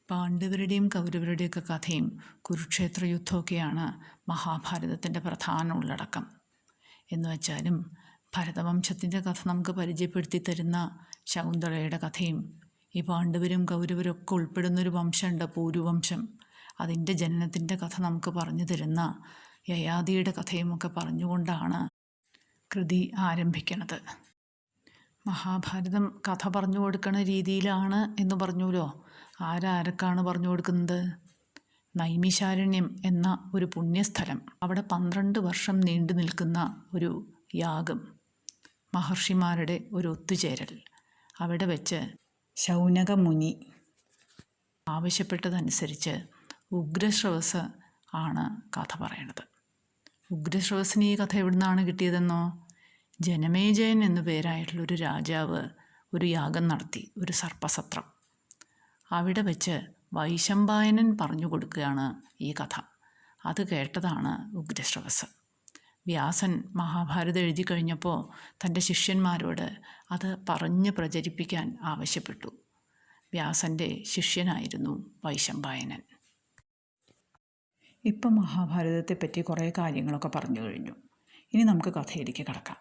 പാണ്ഡവരുടെയും കൗരവരുടെയൊക്കെ കഥയും കുരുക്ഷേത്ര യുദ്ധമൊക്കെയാണ് മഹാഭാരതത്തിൻ്റെ പ്രധാന ഉള്ളടക്കം. എന്ന് വെച്ചാലും ഭരതവംശത്തിൻ്റെ കഥ നമുക്ക് പരിചയപ്പെടുത്തി തരുന്ന ശകുന്തളയുടെ കഥയും ഈ പാണ്ഡവരും കൗരവരും ഒക്കെ ഉൾപ്പെടുന്നൊരു വംശമുണ്ട്, പൂരുവംശം. അതിൻ്റെ ജനനത്തിൻ്റെ കഥ നമുക്ക് പറഞ്ഞു തരുന്ന യയാതിയുടെ കഥയുമൊക്കെ പറഞ്ഞുകൊണ്ടാണ് കൃതി ആരംഭിക്കുന്നത്. മഹാഭാരതം കഥ പറഞ്ഞു കൊടുക്കുന്ന രീതിയിലാണ് എന്ന് പറഞ്ഞുല്ലോ. ആരാരൊക്കെയാണ് പറഞ്ഞു കൊടുക്കുന്നത്? നൈമിശാരണ്യം എന്ന ഒരു പുണ്യസ്ഥലം, അവിടെ 12 വർഷം നീണ്ടു നിൽക്കുന്ന ഒരു യാഗം, മഹർഷിമാരുടെ ഒരു ഒത്തുചേരൽ. അവിടെ വെച്ച് ശൗനക മുനി ആവശ്യപ്പെട്ടതനുസരിച്ച് ഉഗ്രശ്രവസ് ആണ് കഥ പറയണത്. ഉഗ്രശ്രവസിന് ഈ കഥ എവിടുന്നാണ് കിട്ടിയതെന്നോ? ജനമേജയൻ എന്നു പേരായിട്ടുള്ളൊരു രാജാവ് ഒരു യാഗം നടത്തി, ഒരു സർപ്പസത്രം. അവിടെ വെച്ച് വൈശമ്പായനൻ പറഞ്ഞു കൊടുക്കുകയാണ് ഈ കഥ. അത് കേട്ടതാണ് ഉഗ്രശ്രവസ്. വ്യാസൻ മഹാഭാരതം എഴുതി കഴിഞ്ഞപ്പോൾ തൻ്റെ ശിഷ്യന്മാരോട് അത് പറഞ്ഞ് പ്രചരിപ്പിക്കാൻ ആവശ്യപ്പെട്ടു. വ്യാസൻ്റെ ശിഷ്യനായിരുന്നു വൈശമ്പായനൻ. ഇപ്പം മഹാഭാരതത്തെപ്പറ്റി കുറേ കാര്യങ്ങളൊക്കെ പറഞ്ഞു കഴിഞ്ഞു. ഇനി നമുക്ക് കഥയിലേക്ക് കടക്കാം.